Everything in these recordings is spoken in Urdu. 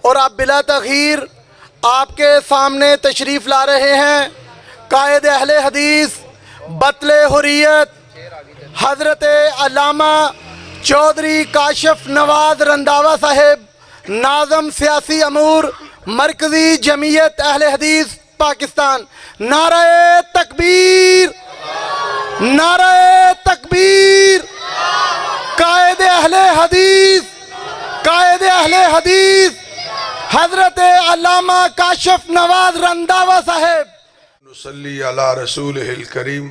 اور اب بلا تاخیر آپ کے سامنے تشریف لا رہے ہیں قائد اہل حدیث بطل حریت حضرت علامہ چودھری کاشف نواز رنداوا صاحب، ناظم سیاسی امور، مرکزی جمعیت اہل حدیث پاکستان۔ نعرہ تکبیر، نعرہ تکبیر۔ قائد اہل حدیث، قائد اہل حدیث حضرت علامہ کاشف نواز رنداوا صاحب۔ نصلی علی رسولہ الکریم،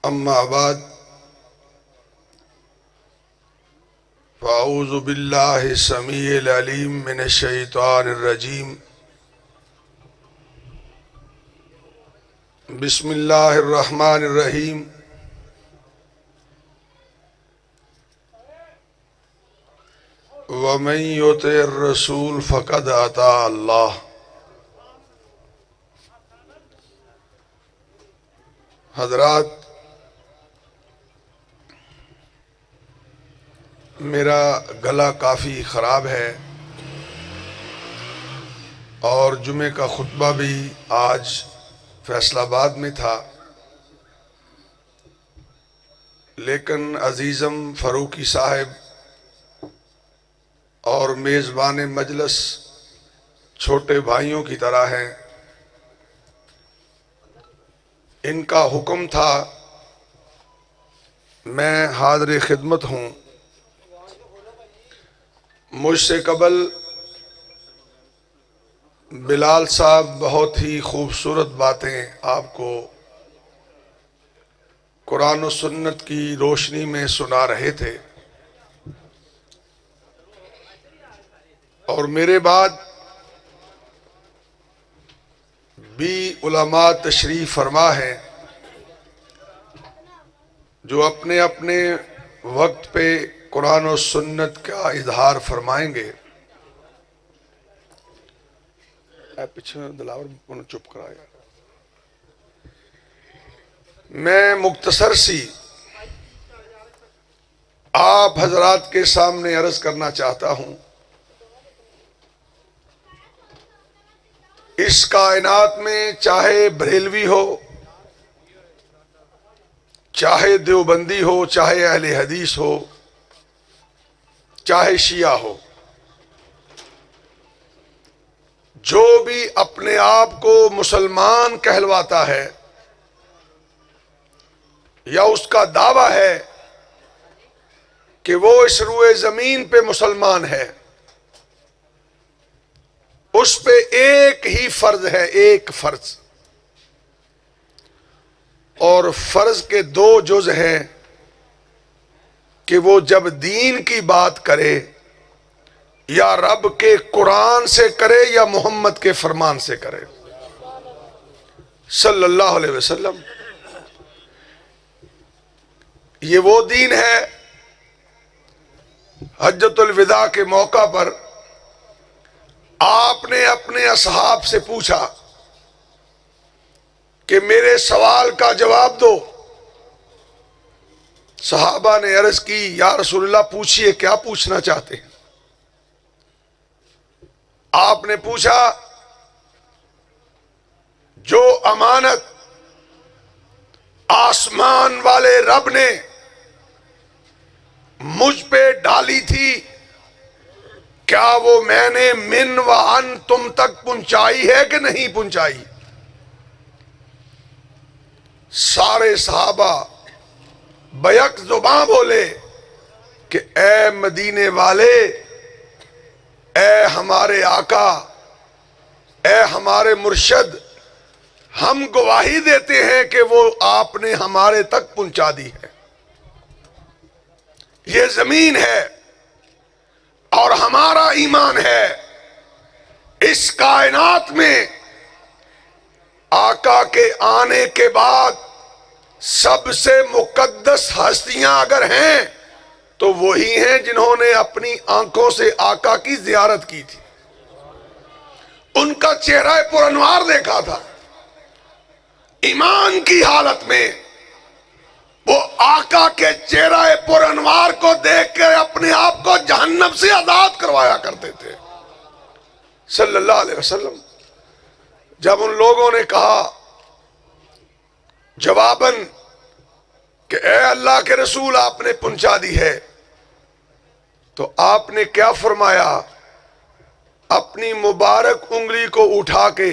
اما بعد، فاعوذ باللہ السمیع العلیم من الشیطان الرجیم، بسم اللہ الرحمن الرحیم۔ وَمَن يُطِعِ الرَّسُولَ فَقَدْ أَطَاعَ اللَّهَ۔ حضرات، میرا گلا کافی خراب ہے اور جمعے کا خطبہ بھی آج فیصل آباد میں تھا، لیکن عزیزم فاروقی صاحب اور میزبان مجلس چھوٹے بھائیوں کی طرح ہیں، ان کا حکم تھا، میں حاضر خدمت ہوں۔ مجھ سے قبل بلال صاحب بہت ہی خوبصورت باتیں آپ کو قرآن و سنت کی روشنی میں سنا رہے تھے، اور میرے بعد بھی علماء تشریف فرما ہیں جو اپنے اپنے وقت پہ قرآن و سنت کا اظہار فرمائیں گے۔ پیچھے دلاور انہوں چپ کرایا۔ میں مختصر سی آپ حضرات کے سامنے عرض کرنا چاہتا ہوں، اس کائنات میں چاہے بریلوی ہو، چاہے دیوبندی ہو، چاہے اہل حدیث ہو، چاہے شیعہ ہو، جو بھی اپنے آپ کو مسلمان کہلواتا ہے یا اس کا دعویٰ ہے کہ وہ اس روئے زمین پہ مسلمان ہے، اس پہ ایک ہی فرض ہے، ایک فرض، اور فرض کے دو جز ہیں کہ وہ جب دین کی بات کرے یا رب کے قرآن سے کرے یا محمد کے فرمان سے کرے صلی اللہ علیہ وسلم۔ یہ وہ دین ہے۔ حجۃ الوداع کے موقع پر آپ نے اپنے اصحاب سے پوچھا کہ میرے سوال کا جواب دو۔ صحابہ نے عرض کی، یا رسول اللہ پوچھئے، کیا پوچھنا چاہتے ہیں؟ آپ نے پوچھا، جو امانت آسمان والے رب نے مجھ پہ ڈالی تھی، کیا وہ میں نے من و ان تم تک پہنچائی ہے کہ نہیں پہنچائی؟ سارے صحابہ بیک زباں بولے کہ اے مدینے والے، اے ہمارے آقا، اے ہمارے مرشد، ہم گواہی دیتے ہیں کہ وہ آپ نے ہمارے تک پہنچا دی ہے۔ یہ زمین ہے اور ہمارا ایمان ہے، اس کائنات میں آقا کے آنے کے بعد سب سے مقدس ہستیاں اگر ہیں تو وہی ہیں جنہوں نے اپنی آنکھوں سے آقا کی زیارت کی تھی، ان کا چہرہ پر انوار دیکھا تھا۔ ایمان کی حالت میں وہ آقا کے چہرہ پر انوار کو دیکھ کر اپنے آپ کو عذاب سے آزاد کروایا کرتے تھے صلی اللہ علیہ وسلم۔ جب ان لوگوں نے کہا جواباً کہ اے اللہ کے رسول آپ نے پہنچا دی ہے، تو آپ نے کیا فرمایا؟ اپنی مبارک انگلی کو اٹھا کے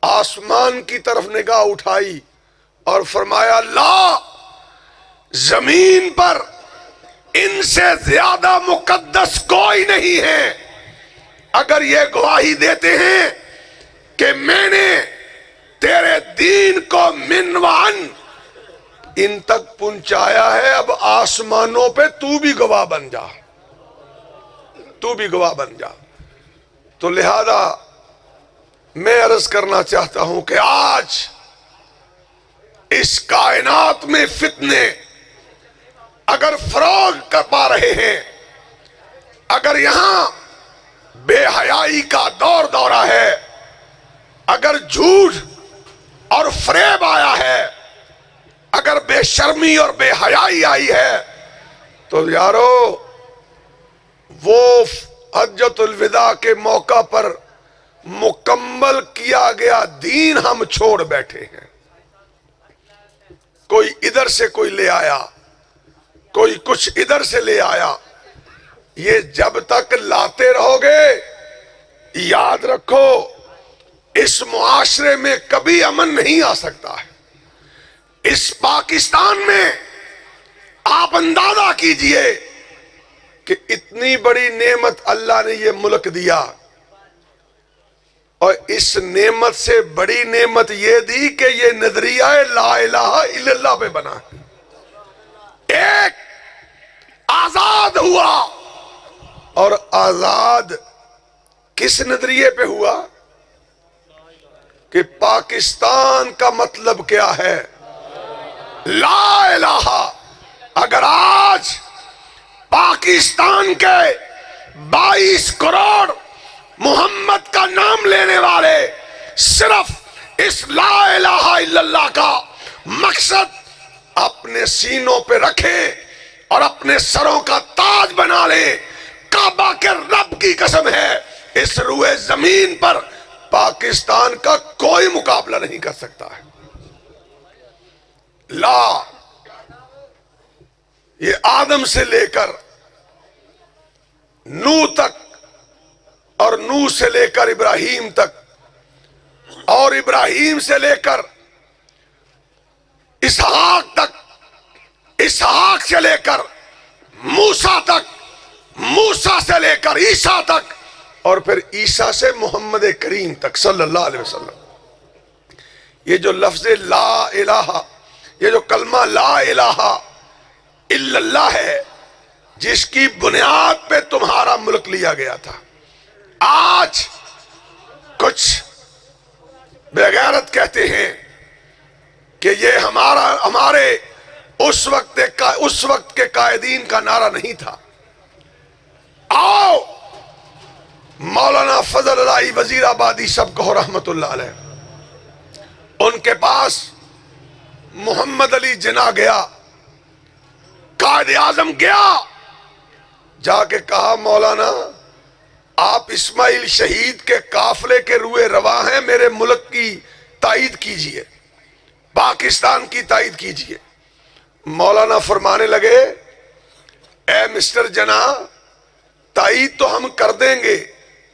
آسمان کی طرف نگاہ اٹھائی اور فرمایا اللہ، زمین پر ان سے زیادہ مقدس کوئی نہیں ہے۔ اگر یہ گواہی دیتے ہیں کہ میں نے تیرے دین کو من وعن ان تک پہنچایا ہے، اب آسمانوں پہ تو بھی گواہ بن جا، تو بھی گواہ بن جا۔ تو لہذا میں عرض کرنا چاہتا ہوں کہ آج اس کائنات میں فتنے اگر فروغ کر پا رہے ہیں، اگر یہاں بے حیائی کا دور دورہ ہے، اگر جھوٹ اور فریب آیا ہے، اگر بے شرمی اور بے حیائی آئی ہے، تو یارو وہ حجۃ الوداع کے موقع پر مکمل کیا گیا دین ہم چھوڑ بیٹھے ہیں۔ کوئی ادھر سے کوئی لے آیا، کوئی کچھ ادھر سے لے آیا۔ یہ جب تک لاتے رہو گے، یاد رکھو اس معاشرے میں کبھی امن نہیں آ سکتا ہے۔ اس پاکستان میں آپ اندازہ کیجئے کہ اتنی بڑی نعمت اللہ نے یہ ملک دیا، اور اس نعمت سے بڑی نعمت یہ دی کہ یہ نظریہ لا الہ الا اللہ پہ بنا۔ ایک آزاد ہوا، اور آزاد کس نظریے پہ ہوا؟ کہ پاکستان کا مطلب کیا ہے؟ لا الہ۔ اگر آج پاکستان کے 22 کروڑ محمد کا نام لینے والے صرف اس لا الہ الا اللہ کا مقصد اپنے سینوں پہ رکھیں اور اپنے سروں کا تاج بنا لیں، کعبہ کے رب کی قسم ہے اس روئے زمین پر پاکستان کا کوئی مقابلہ نہیں کر سکتا ہے۔ لا، یہ آدم سے لے کر نوح تک، اور نوح سے لے کر ابراہیم تک، اور ابراہیم سے لے کر اسحاق تک، اسحاق سے لے کر موسیٰ تک، موسیٰ سے لے کر عیسیٰ تک، اور پھر عیسیٰ سے محمد کریم تک صلی اللہ علیہ وسلم۔ یہ جو لفظ لا الہ، یہ جو کلمہ لا الہ الا اللہ ہے، جس کی بنیاد پہ تمہارا ملک لیا گیا تھا، آج کچھ بے غیرت کہتے ہیں کہ یہ ہمارے اس وقت کے قائدین کا نعرہ نہیں تھا۔ آؤ مولانا فضل اللہ وزیر آبادی سب کہو رحمت اللہ علیہ، ان کے پاس محمد علی جناح گیا، قائد اعظم گیا، جا کے کہا مولانا آپ اسماعیل شہید کے قافلے کے روئے رواں ہیں، میرے ملک کی تائید کیجئے، پاکستان کی تائید کیجئے۔ مولانا فرمانے لگے اے مسٹر جناح، تائید تو ہم کر دیں گے،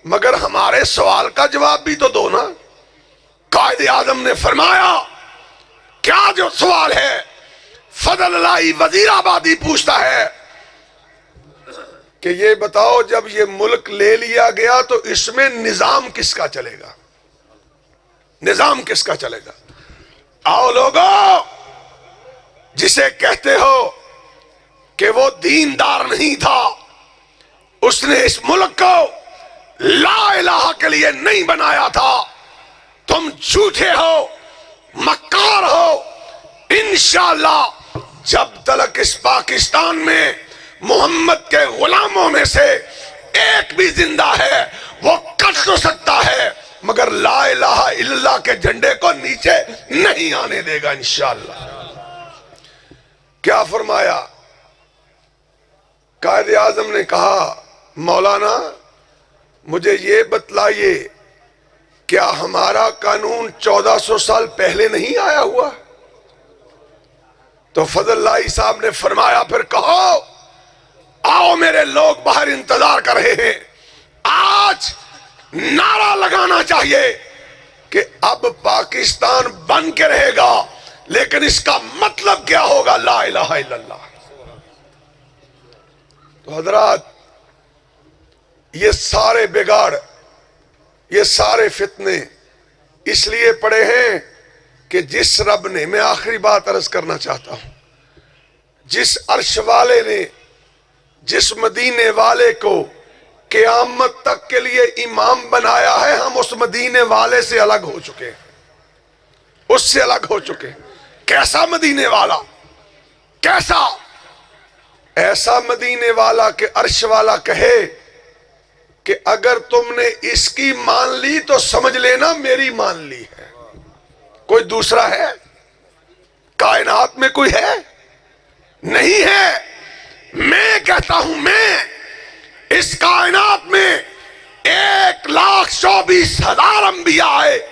مگر ہمارے سوال کا جواب بھی تو دو نا۔ قائد اعظم نے فرمایا کیا جو سوال ہے؟ فضل اللہ وزیر آبادی پوچھتا ہے کہ یہ بتاؤ جب یہ ملک لے لیا گیا تو اس میں نظام کس کا چلے گا؟ نظام کس کا چلے گا؟ آؤ لوگو، جسے کہتے ہو کہ وہ دیندار نہیں تھا، اس نے اس ملک کو لا الہ کے لیے نہیں بنایا تھا، تم جھوٹے ہو، مکار ہو۔ انشاءاللہ جب تک اس پاکستان میں محمد کے غلاموں میں سے ایک بھی زندہ ہے، وہ کٹ تو سکتا ہے مگر لا الہ الا اللہ کے جھنڈے کو نیچے نہیں آنے دے گا انشاءاللہ۔ کیا فرمایا؟ قائد اعظم نے کہا مولانا مجھے یہ بتلائیے کیا ہمارا قانون 1400 سال پہلے نہیں آیا ہوا؟ تو فضل اللہ صاحب نے فرمایا پھر کہو آؤ میرے لوگ باہر انتظار کر رہے ہیں، آج نعرہ لگانا چاہیے کہ اب پاکستان بن کے رہے گا، لیکن اس کا مطلب کیا ہوگا؟ لا الہ الا اللہ۔ تو حضرات یہ سارے بگاڑ، یہ سارے فتنے اس لیے پڑے ہیں کہ جس رب نے، میں آخری بات عرض کرنا چاہتا ہوں، جس عرش والے نے جس مدینے والے کو قیامت تک کے لیے امام بنایا ہے، ہم اس مدینے والے سے الگ ہو چکے ہیں، اس سے الگ ہو چکے ہیں۔ کیسا مدینے والا؟ کیسا؟ ایسا مدینے والا کہ عرش والا کہے کہ اگر تم نے اس کی مان لی تو سمجھ لینا میری مان لی ہے۔ کوئی دوسرا ہے؟ کائنات میں کوئی ہے؟ نہیں ہے۔ میں کہتا ہوں، میں اس کائنات میں 1,24,000 انبیاء آئے،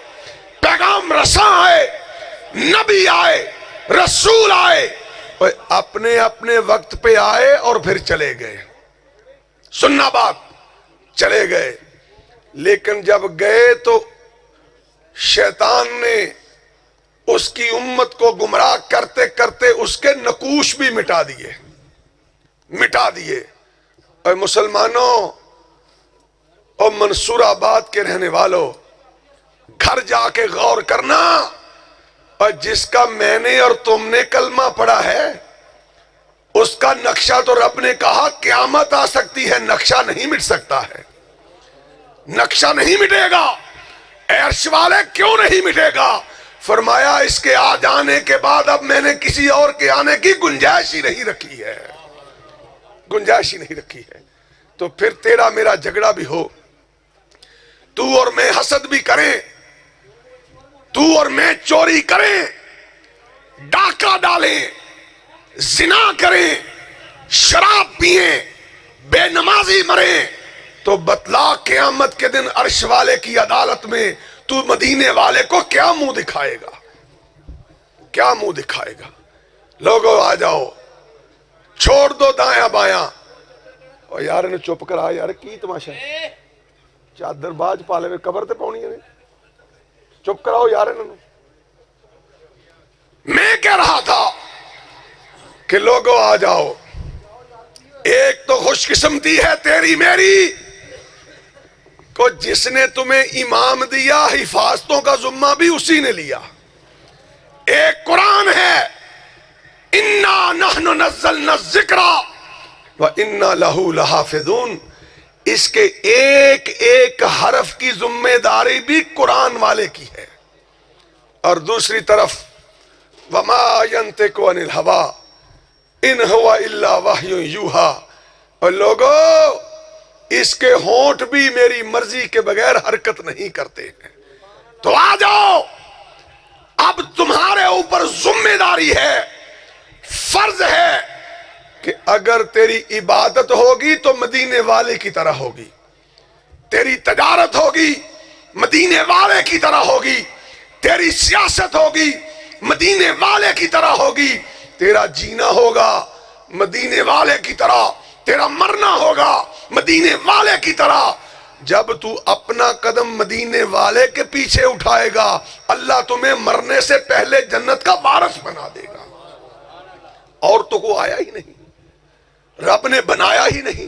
پیغام رساں آئے، نبی آئے، رسول آئے، اور اپنے اپنے وقت پہ آئے اور پھر چلے گئے۔ سننا بات، چلے گئے، لیکن جب گئے تو شیطان نے اس کی امت کو گمراہ کرتے کرتے اس کے نقوش بھی مٹا دیے۔ اور مسلمانوں اور منصور آباد کے رہنے والوں، گھر جا کے غور کرنا، اور جس کا میں نے اور تم نے کلمہ پڑھا ہے اس کا نقشہ تو رب نے کہا قیامت آ سکتی ہے، نقشہ نہیں مٹ سکتا ہے، نقشہ نہیں مٹے گا۔ اے عرش والے کیوں نہیں مٹے گا؟ فرمایا اس کے آ جانے کے بعد اب میں نے کسی اور کے آنے کی گنجائش ہی نہیں رکھی ہے، گنجائش ہی نہیں رکھی ہے۔ تو پھر تیرا میرا جھگڑا بھی ہو، تو اور میں حسد بھی کریں، تو اور میں چوری کریں، ڈاکہ ڈالیں، زنا کریں، شراب پئیں، بے نمازی مریں، تو بتلا قیامت کے دن عرش والے کی عدالت میں تو مدینے والے کو کیا منہ دکھائے گا؟ کیا منہ دکھائے گا؟ لوگوں آ جاؤ، چھوڑ دو دایاں بایاں۔ اور یار نے چپ کرا، یار کی تماشا چادر باج پالے میں قبر تے پاؤنی ہے، چپ کراؤ یار انہوں نے۔ میں کہہ رہا تھا کہ لوگوں آ جاؤ، ایک تو خوش قسمتی ہے تیری میری کو جس نے تمہیں امام دیا، حفاظتوں کا ذمہ بھی اسی نے لیا۔ ایک قرآن ہے، اِنَّا نَحْنُ نَزَّلْنَا الذِّكْرَ وَإِنَّا لَهُ لَحَافِظُونَ، اس کے ایک ایک حرف کی ذمہ داری بھی قرآن والے کی ہے۔ اور دوسری طرف وَمَا يَنْتِقُ عَنِ الْهَوَىٰ إِنْ هُوَ إِلَّا وَحْيٌ يُوحَىٰ، اور لوگو اس کے ہونٹ بھی میری مرضی کے بغیر حرکت نہیں کرتے ہیں۔ تو آ جاؤ، اب تمہارے اوپر ذمہ داری ہے، فرض ہے کہ اگر تیری عبادت ہوگی تو مدینے والے کی طرح ہوگی، تیری تجارت ہوگی مدینے والے کی طرح ہوگی، تیری سیاست ہوگی مدینے والے کی طرح ہوگی، تیرا جینا ہوگا مدینے والے کی طرح، تیرا مرنا ہوگا مدینے والے کی طرح۔ جب تو اپنا قدم مدینے والے کے پیچھے اٹھائے گا، اللہ تمہیں مرنے سے پہلے جنت کا وارث بنا دے گا۔ اور تو کو آیا ہی نہیں، رب نے بنایا ہی نہیں،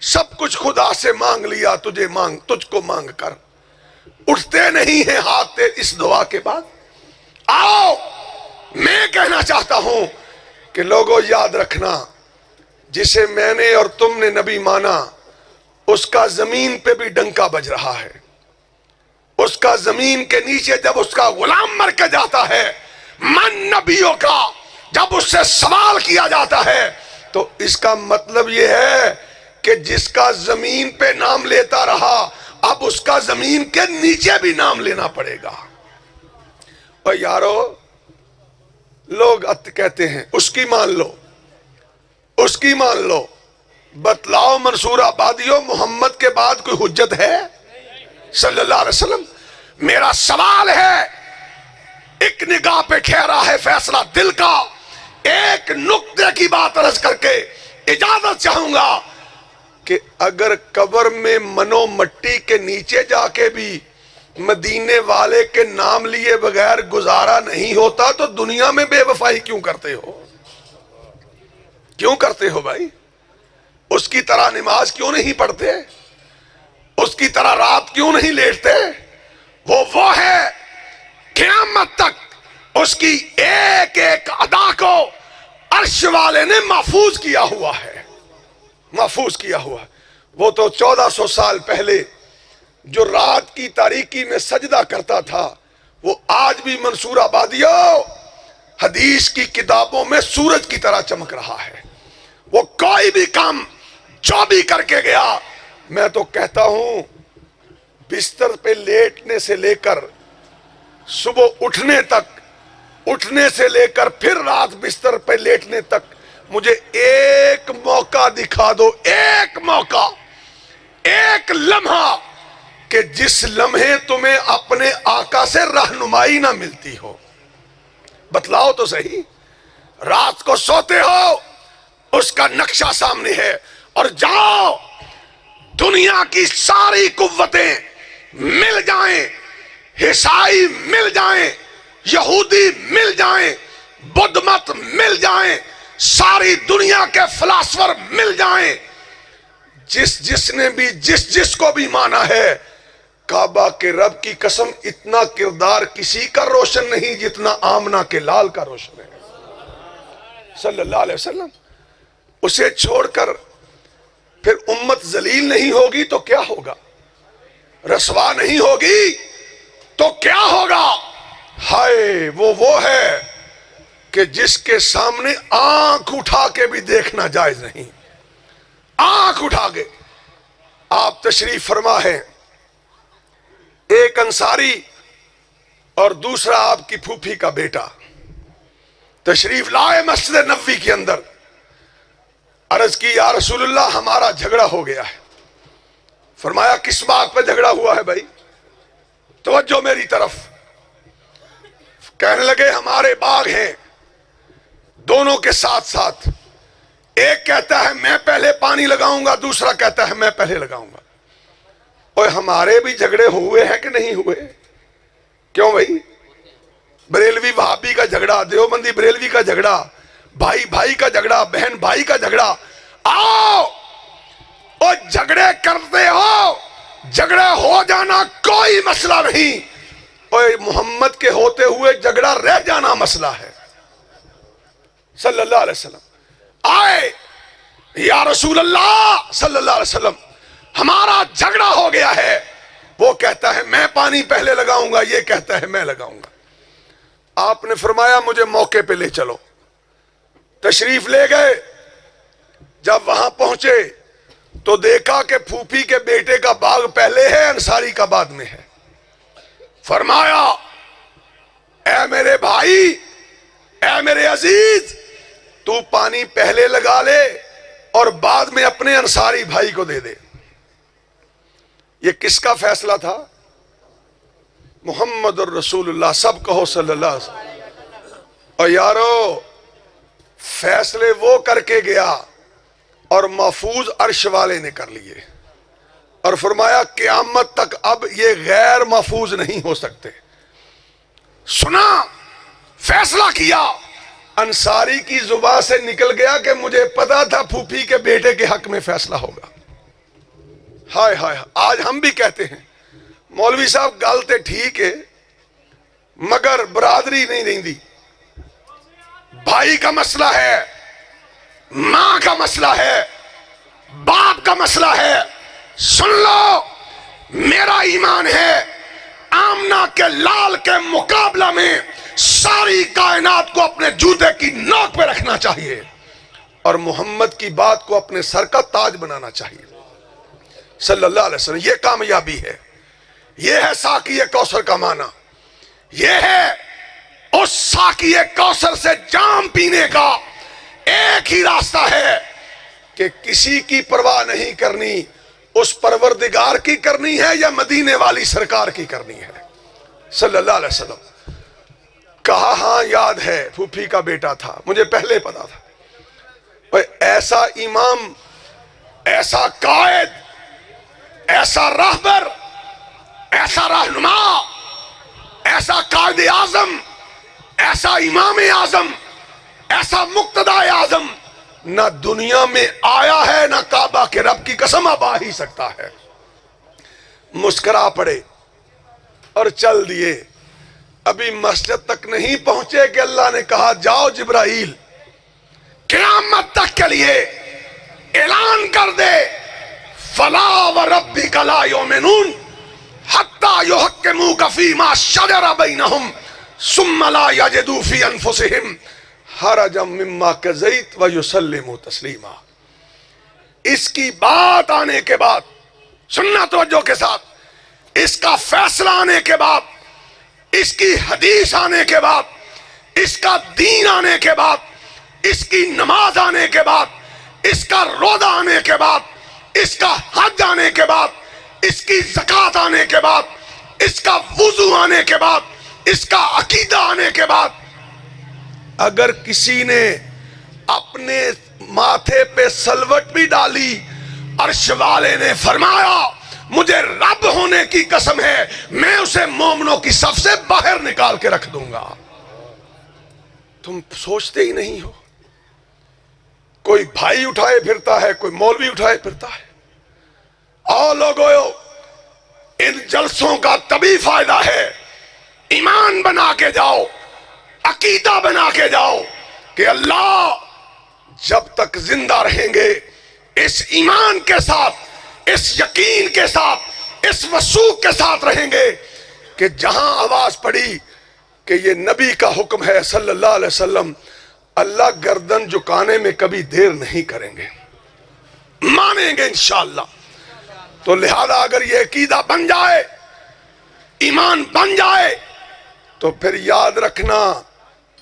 سب کچھ خدا سے مانگ لیا، تجھ کو مانگ کر اٹھتے نہیں ہیں ہاتھ اس دعا کے بعد۔ آؤ، میں کہنا چاہتا ہوں کہ لوگوں یاد رکھنا، جسے میں نے اور تم نے نبی مانا، اس کا زمین پہ بھی ڈنکا بج رہا ہے، اس کا زمین کے نیچے جب اس کا غلام مر کے جاتا ہے، من نبیوں کا جب اس سے سوال کیا جاتا ہے، تو اس کا مطلب یہ ہے کہ جس کا زمین پہ نام لیتا رہا، اب اس کا زمین کے نیچے بھی نام لینا پڑے گا۔ اور یارو لوگ کہتے ہیں اس کی مان لو، اس کی مان لو، بتلاؤ منصور آبادیوں، محمد کے بعد کوئی حجت ہے صلی اللہ علیہ وسلم؟ میرا سوال ہے، ایک نگاہ پہ ٹھہرا ہے فیصلہ دل کا، ایک نقطے کی بات عرض کر کے اجازت چاہوں گا کہ اگر قبر میں منو مٹی کے نیچے جا کے بھی مدینے والے کے نام لیے بغیر گزارا نہیں ہوتا تو دنیا میں بے وفائی کیوں کرتے ہو؟ کیوں کرتے ہو بھائی؟ اس کی طرح نماز کیوں نہیں پڑھتے؟ اس کی طرح رات کیوں نہیں لیٹتے؟ وہ ہے قیامت تک اس کی ایک ایک ادا کو عرش والے نے محفوظ کیا ہوا ہے، محفوظ کیا ہوا ہے۔ وہ تو 1400 سال پہلے جو رات کی تاریکی میں سجدہ کرتا تھا، وہ آج بھی منصور آبادیوں حدیث کی کتابوں میں سورج کی طرح چمک رہا ہے۔ وہ کوئی بھی کام جو بھی کر کے گیا، میں تو کہتا ہوں بستر پہ لیٹنے سے لے کر صبح اٹھنے تک، اٹھنے سے لے کر پھر رات بستر پہ لیٹنے تک مجھے ایک موقع دکھا دو، ایک موقع، ایک لمحہ کہ جس لمحے تمہیں اپنے آقا سے رہنمائی نہ ملتی ہو۔ بتلاؤ تو صحیح۔ رات کو سوتے ہو، اس کا نقشہ سامنے ہے، اور جاؤ دنیا کی ساری قوتیں مل جائیں، عیسائی مل جائیں، یہودی مل جائیں، بدھ مت مل جائیں، ساری دنیا کے فلاسفر مل جائیں، جس نے بھی جس کو بھی مانا ہے، کعبہ کے رب کی قسم اتنا کردار کسی کا روشن نہیں جتنا آمنہ کے لال کا روشن ہے صلی اللہ علیہ وسلم۔ اسے چھوڑ کر پھر امت ذلیل نہیں ہوگی تو کیا ہوگا؟ رسوا نہیں ہوگی تو کیا ہوگا؟ ہائے وہ ہے کہ جس کے سامنے آنکھ اٹھا کے بھی دیکھنا جائز نہیں، آنکھ اٹھا کے۔ آپ تشریف فرما ہے، ایک انصاری اور دوسرا آپ کی پھوپھی کا بیٹا تشریف لائے مسجد نبوی کے اندر۔ عرض کی یا رسول اللہ ہمارا جھگڑا ہو گیا ہے۔ فرمایا کس بات پہ جھگڑا ہوا ہے بھائی؟ توجہ میری طرف۔ کہنے لگے ہمارے باغ ہیں دونوں کے ساتھ ساتھ، ایک کہتا ہے میں پہلے پانی لگاؤں گا، دوسرا کہتا ہے میں پہلے لگاؤں گا۔ اور ہمارے بھی جھگڑے ہوئے ہیں کہ نہیں ہوئے؟ کیوں بھائی؟ بریلوی وہابی کا جھگڑا، دیوبندی بریلوی کا جھگڑا، بھائی بھائی کا جھگڑا، بہن بھائی کا جھگڑا، آؤ اور جھگڑے کرتے ہو، جھگڑے ہو جانا کوئی مسئلہ نہیں، اور محمد کے ہوتے ہوئے جھگڑا رہ جانا مسئلہ ہے صلی اللہ علیہ وسلم۔ آئے یا رسول اللہ صلی اللہ علیہ وسلم ہمارا جھگڑا ہو گیا ہے، وہ کہتا ہے میں پانی پہلے لگاؤں گا، یہ کہتا ہے میں لگاؤں گا۔ آپ نے فرمایا مجھے موقع پہ لے چلو۔ تشریف لے گئے، جب وہاں پہنچے تو دیکھا کہ پھوپھی کے بیٹے کا باغ پہلے ہے، انصاری کا بعد میں ہے۔ فرمایا اے میرے بھائی، اے میرے عزیز، تو پانی پہلے لگا لے اور بعد میں اپنے انصاری بھائی کو دے دے۔ یہ کس کا فیصلہ تھا؟ محمد الرسول اللہ، سب کہو صلی اللہ علیہ وسلم۔ اور یارو فیصلے وہ کر کے گیا اور محفوظ عرش والے نے کر لیے، اور فرمایا قیامت تک اب یہ غیر محفوظ نہیں ہو سکتے۔ سنا، فیصلہ کیا، انصاری کی زبان سے نکل گیا کہ مجھے پتا تھا پھوپھی کے بیٹے کے حق میں فیصلہ ہوگا۔ ہائے ہائے، آج ہم بھی کہتے ہیں مولوی صاحب گل تے ٹھیک ہے مگر برادری نہیں رہندی، بھائی کا مسئلہ ہے، ماں کا مسئلہ ہے، باپ کا مسئلہ ہے۔ سن لو، میرا ایمان ہے آمنہ کے لال کے مقابلہ میں ساری کائنات کو اپنے جوتے کی نوک پہ رکھنا چاہیے اور محمد کی بات کو اپنے سر کا تاج بنانا چاہیے صلی اللہ علیہ وسلم۔ یہ کامیابی ہے، یہ ہے ساقی کوثر کا معنی، یہ ہے اس ساقی کوثر سے جام پینے کا ایک ہی راستہ ہے کہ کسی کی پرواہ نہیں کرنی، اس پروردگار کی کرنی ہے یا مدینے والی سرکار کی کرنی ہے صلی اللہ علیہ وسلم۔ کہا ہاں یاد ہے، پھوپھی کا بیٹا تھا، مجھے پہلے پتا تھا۔ ایسا امام، ایسا قائد، ایسا راہبر، ایسا رہنما، ایسا قائد اعظم، ایسا امام اعظم، ایسا مقتدی اعظم نہ دنیا میں آیا ہے، نہ کعبہ کے رب کی قسم اب آ ہی سکتا ہے۔ مسکرا پڑے اور چل دیے۔ ابھی مسجد تک نہیں پہنچے کہ اللہ نے کہا جاؤ جبرائیل، قیامت تک کے لیے اعلان کر دے فلا وربک لا یؤمنون حتی یحکموک فیما شجر بینہم ثم لا یجدوا فی انفسہم حرجا مما قضیت ویسلموا تسلیما۔ اس کی بات آنے کے بعد، سننا توجہ کے ساتھ، اس کا فیصلہ آنے کے بعد، اس کی حدیث آنے کے بعد، اس کا دین آنے کے بعد، اس کی نماز آنے کے بعد، اس کا روزہ آنے کے بعد، اس کا حج آنے کے بعد، اس کی زکوٰۃ آنے کے بعد، اس کا وضو آنے کے بعد، اس کا عقیدہ آنے کے بعد، اگر کسی نے اپنے ماتھے پہ سلوٹ بھی ڈالی، عرش والے نے فرمایا مجھے رب ہونے کی قسم ہے میں اسے مومنوں کی صف سے باہر نکال کے رکھ دوں گا۔ تم سوچتے ہی نہیں ہو، کوئی بھائی اٹھائے پھرتا ہے، کوئی مولوی اٹھائے پھرتا ہے۔ آؤ لوگو، ان جلسوں کا تبھی فائدہ ہے، ایمان بنا کے جاؤ، عقیدہ بنا کے جاؤ کہ اللہ جب تک زندہ رہیں گے اس ایمان کے ساتھ، اس یقین کے ساتھ، اس وثوق کے ساتھ رہیں گے کہ جہاں آواز پڑی کہ یہ نبی کا حکم ہے صلی اللہ علیہ وسلم، اللہ گردن جھکانے میں کبھی دیر نہیں کریں گے، مانیں گے انشاءاللہ۔ تو لہذا اگر یہ عقیدہ بن جائے، ایمان بن جائے، تو پھر یاد رکھنا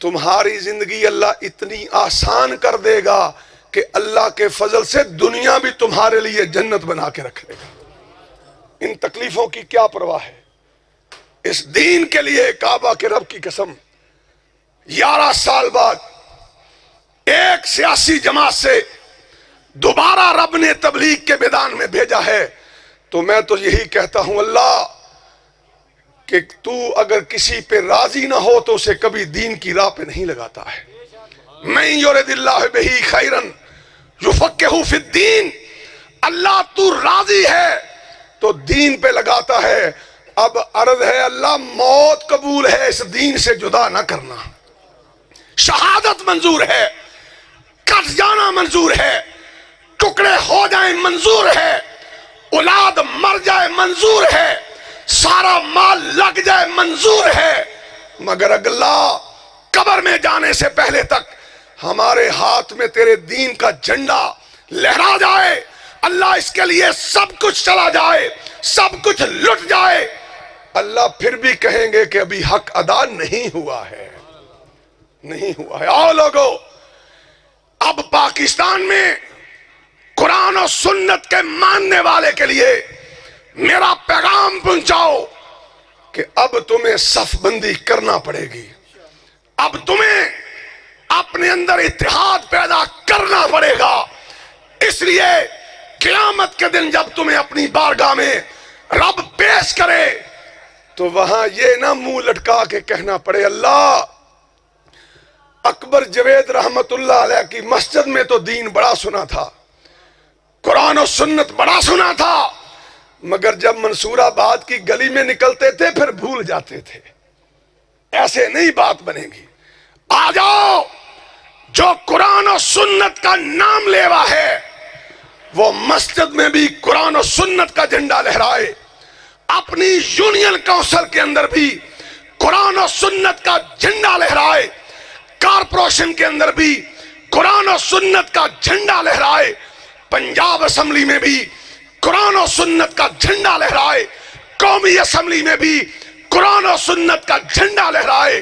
تمہاری زندگی اللہ اتنی آسان کر دے گا کہ اللہ کے فضل سے دنیا بھی تمہارے لیے جنت بنا کے رکھ لے گا۔ ان تکلیفوں کی کیا پرواہ ہے؟ اس دین کے لیے کعبہ کے رب کی قسم 11 سال بعد ایک سیاسی جماعت سے دوبارہ رب نے تبلیغ کے میدان میں بھیجا ہے، تو میں تو یہی کہتا ہوں اللہ کہ تو اگر کسی پہ راضی نہ ہو تو اسے کبھی دین کی راہ پہ نہیں لگاتا ہے۔ من یرد اللہ بہ خیرا یفقہہ فی الدین، اللہ تو راضی ہے تو دین پہ لگاتا ہے۔ اب عرض ہے اللہ موت قبول ہے، اس دین سے جدا نہ کرنا، شہادت منظور ہے، کٹ جانا منظور ہے، ٹکڑے ہو جائیں منظور ہے، اولاد مر جائے منظور ہے، سارا مال لگ جائے منظور ہے، مگر اللہ قبر میں جانے سے پہلے تک ہمارے ہاتھ میں تیرے دین کا جھنڈا لہرا جائے، اللہ اس کے لیے سب کچھ چلا جائے، سب کچھ لٹ جائے، اللہ پھر بھی کہیں گے کہ ابھی حق ادا نہیں ہوا ہے، نہیں ہوا ہے۔ آؤ لوگو، اب پاکستان میں قرآن و سنت کے ماننے والے کے لیے میرا پیغام پہنچاؤ کہ اب تمہیں صف بندی کرنا پڑے گی، اب تمہیں اپنے اندر اتحاد پیدا کرنا پڑے گا۔ اس لیے قیامت کے دن جب تمہیں اپنی بارگاہ میں رب پیش کرے تو وہاں یہ نہ منہ لٹکا کے کہنا پڑے اللہ اکبر جوید رحمت اللہ علیہ کی مسجد میں تو دین بڑا سنا تھا، قرآن و سنت بڑا سنا تھا، مگر جب منصور آباد کی گلی میں نکلتے تھے پھر بھول جاتے تھے۔ ایسے نہیں بات بنے گی۔ آ جاؤ، جو قرآن و سنت کا نام لیوا ہے وہ مسجد میں بھی قرآن و سنت کا جھنڈا لہرائے، اپنی یونین کونسل کے اندر بھی قرآن و سنت کا جھنڈا لہرائے، کارپوریشن کے اندر بھی قرآن و سنت کا جھنڈا لہرائے، پنجاب اسمبلی میں بھی قرآن و سنت کا جھنڈا لہرائے، قومی اسمبلی میں بھی قرآن و سنت کا جھنڈا لہرائے۔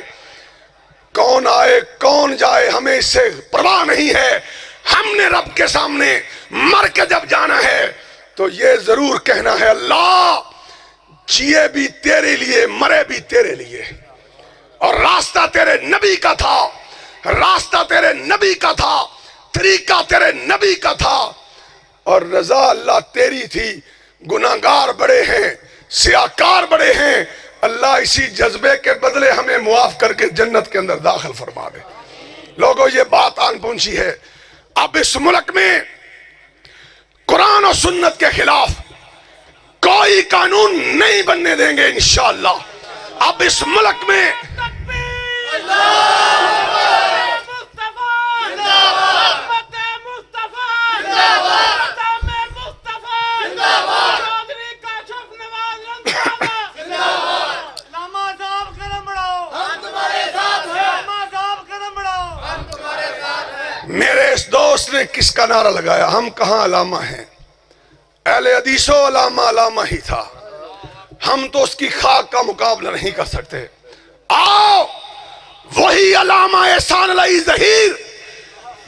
کون آئے کون جائے ہمیں اس سے پرواہ نہیں ہے، ہم نے رب کے سامنے مر کے جب جانا ہے تو یہ ضرور کہنا ہے اللہ جیے بھی تیرے لیے مرے بھی تیرے لیے، اور راستہ تیرے نبی کا تھا، راستہ تیرے نبی کا تھا، طریقہ تیرے نبی کا تھا، اور رضا اللہ تیری تھی۔ گناہگار بڑے ہیں، سیاہکار بڑے ہیں، اللہ اسی جذبے کے بدلے ہمیں معاف کر کے جنت کے اندر داخل فرما دے۔ لوگوں یہ بات آن پہنچی ہے، اب اس ملک میں قرآن و سنت کے خلاف کوئی قانون نہیں بننے دیں گے انشاءاللہ۔ اب اس ملک میں میرے اس دوست نے کس کا نعرہ لگایا، ہم کہاں علامہ ہیں؟ اہل حدیث و علامہ علامہ ہی تھا، ہم تو اس کی خاک کا مقابلہ نہیں کر سکتے۔ آؤ وہی علامہ احسان علی ظہیر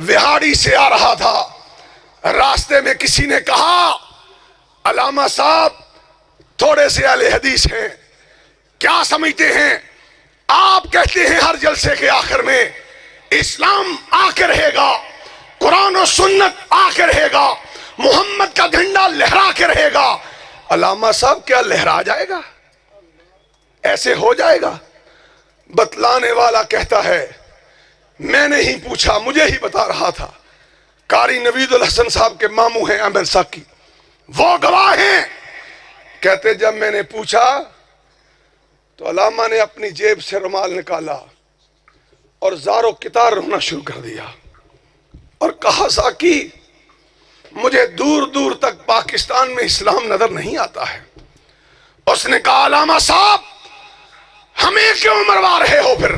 وہاڑی سے آ رہا تھا، راستے میں کسی نے کہا علامہ صاحب تھوڑے سے اہل حدیث ہیں، کیا سمجھتے ہیں؟ آپ کہتے ہیں ہر جلسے کے آخر میں اسلام آ کے رہے گا، قرآن و سنت آ کے رہے گا، محمد کا جھنڈا لہرا کے رہے گا۔ علامہ صاحب کیا لہرا جائے گا؟ ایسے ہو جائے گا؟ بتلانے والا کہتا ہے میں نے ہی پوچھا، مجھے ہی بتا رہا تھا، قاری نوید الحسن صاحب کے ماموں ہیں احمد ساکی، وہ گواہ ہیں، کہتے جب میں نے پوچھا تو علامہ نے اپنی جیب سے رومال نکالا اور زارو کتار رونا شروع کر دیا اور کہا ساکی مجھے دور دور تک پاکستان میں اسلام نظر نہیں آتا ہے۔ اس نے کہا علامہ صاحب ہمیں کیوں مروا رہے ہو؟ پھر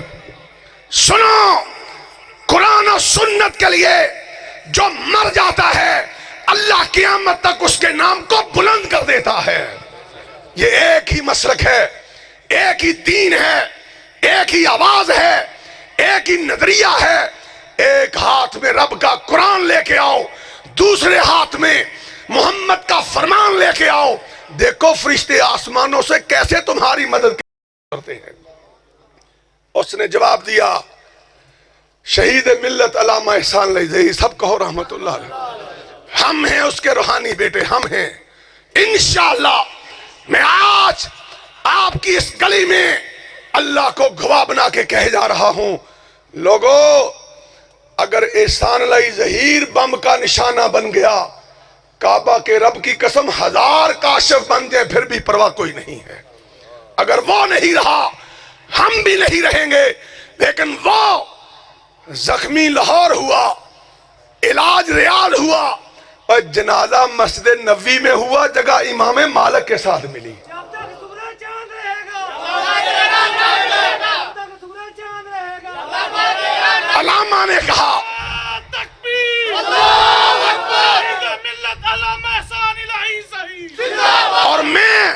سنو، قرآن و سنت کے لیے جو مر جاتا ہے اللہ قیامت تک اس کے نام کو بلند کر دیتا ہے۔ یہ ایک ہی مسلک ہے، ایک ہی دین ہے، ایک ہی آواز ہے، ایک ہی نظریہ ہے۔ ایک ہاتھ میں رب کا قرآن لے کے آؤ، دوسرے ہاتھ میں محمد کا فرمان لے کے آؤ، دیکھو فرشتے آسمانوں سے کیسے تمہاری مدد کرتے ہیں۔ اس نے جواب دیا شہید ملت علامہ احسان علی ظہیر، سب کہو رحمت اللہ علیہ، ہم ہیں اس کے روحانی بیٹے، ہم ہیں انشاءاللہ۔ میں آج آپ کی اس گلی میں اللہ کو گواہ بنا کے کہے جا رہا ہوں، لوگوں اگر احسان علی ظہیر بم کا نشانہ بن گیا، کعبہ کے رب کی قسم 1000 کاشف بن جائے پھر بھی پرواہ کوئی نہیں ہے۔ اگر وہ نہیں رہا ہم بھی نہیں رہیں گے، لیکن وہ زخمی لاہور ہوا، علاج ریاض ہوا، اور جنازہ مسجد نبوی میں ہوا، جگہ امام مالک کے ساتھ ملی۔ علامہ نے کہا اور میں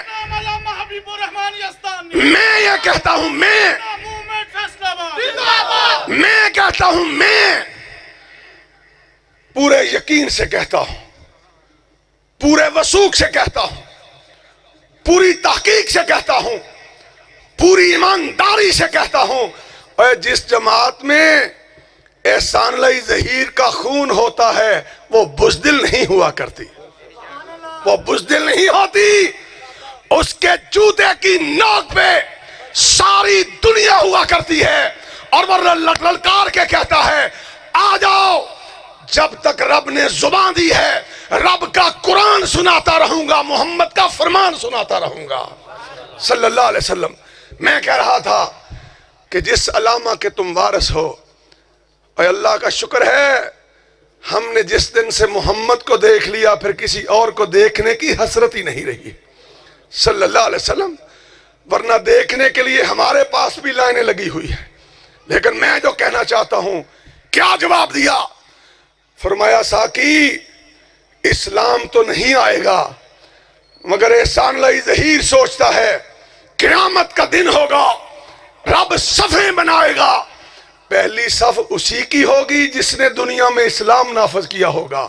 یہ کہتا ہوں، میں کہتا ہوں، میں پورے یقین سے کہتا ہوں، پورے وثوق سے کہتا ہوں، پوری تحقیق سے کہتا ہوں، پوری ایمانداری سے کہتا ہوں، اور جس جماعت میں احسان علی ظہیر کا خون ہوتا ہے وہ بزدل نہیں ہوا کرتی، وہ بزدل نہیں ہوتی، اس کے جوتے کی نوک پہ ساری دنیا ہوا کرتی ہے، اور وہ للکار کے کہتا ہے آ جاؤ، جب تک رب نے زبان دی ہے رب کا قرآن سناتا رہوں گا، محمد کا فرمان سناتا رہوں گا صلی اللہ علیہ وسلم۔ میں کہہ رہا تھا کہ جس علامہ کے تم وارث ہو، اور اللہ کا شکر ہے ہم نے جس دن سے محمد کو دیکھ لیا پھر کسی اور کو دیکھنے کی حسرت ہی نہیں رہی صلی اللہ علیہ وسلم، ورنہ دیکھنے کے لیے ہمارے پاس بھی لائنیں لگی ہوئی ہیں۔ لیکن میں جو کہنا چاہتا ہوں، کیا جواب دیا؟ فرمایا ساکی اسلام تو نہیں آئے گا، مگر احسان علی ظہیر سوچتا ہے قیامت کا دن ہوگا، رب صفیں بنائے گا، پہلی صف اسی کی ہوگی جس نے دنیا میں اسلام نافذ کیا ہوگا،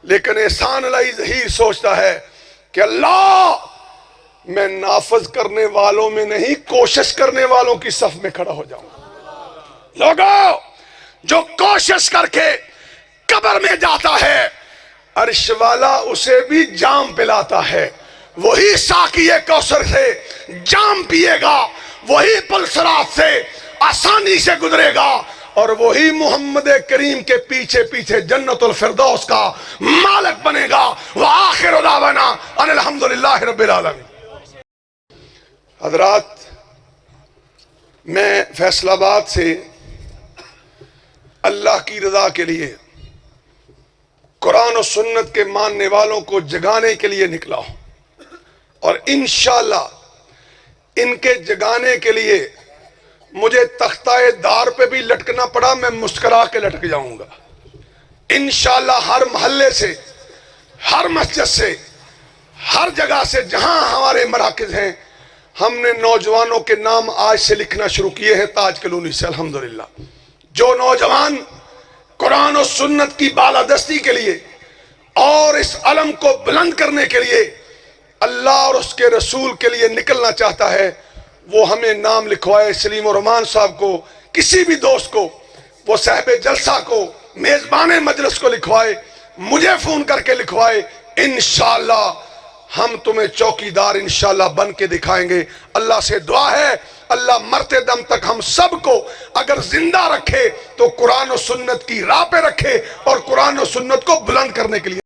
لیکن احسان علیہ ظہیر سوچتا ہے کہ اللہ میں نافذ کرنے والوں میں نہیں، کوشش کرنے والوں کی صف میں کھڑا ہو جاؤں۔ لوگوں، جو کوشش کر کے قبر میں جاتا ہے، عرش والا اسے بھی جام پلاتا ہے، وہی ساقی کوثر سے جام پیے گا، وہی پل صراط سے آسانی سے گزرے گا، اور وہی محمد کریم کے پیچھے پیچھے جنت الفردوس کا مالک بنے گا۔ وآخر دعوانا ان الحمدللہ رب العالمین۔ حضرات، میں فیصل آباد سے اللہ کی رضا کے لیے قرآن و سنت کے ماننے والوں کو جگانے کے لیے نکلا ہوں، اور انشاءاللہ ان کے جگانے کے لیے مجھے تختہ دار پہ بھی لٹکنا پڑا، میں مسکرا کے لٹک جاؤں گا انشاءاللہ۔ ہر محلے سے، ہر مسجد سے، ہر جگہ سے جہاں ہمارے مراکز ہیں، ہم نے نوجوانوں کے نام آج سے لکھنا شروع کیے ہیں تاج کلونی سے۔ الحمدللہ جو نوجوان قرآن و سنت کی بالادستی کے لیے اور اس علم کو بلند کرنے کے لیے اللہ اور اس کے رسول کے لیے نکلنا چاہتا ہے، وہ ہمیں نام لکھوائے۔ سلیم الرحمان صاحب کو، کسی بھی دوست کو، وہ صاحب جلسہ کو، میزبان مجلس کو لکھوائے، مجھے فون کر کے لکھوائے، انشاءاللہ ہم تمہیں چوکیدار انشاءاللہ بن کے دکھائیں گے۔ اللہ سے دعا ہے اللہ مرتے دم تک ہم سب کو اگر زندہ رکھے تو قرآن و سنت کی راہ پہ رکھے، اور قرآن و سنت کو بلند کرنے کے لیے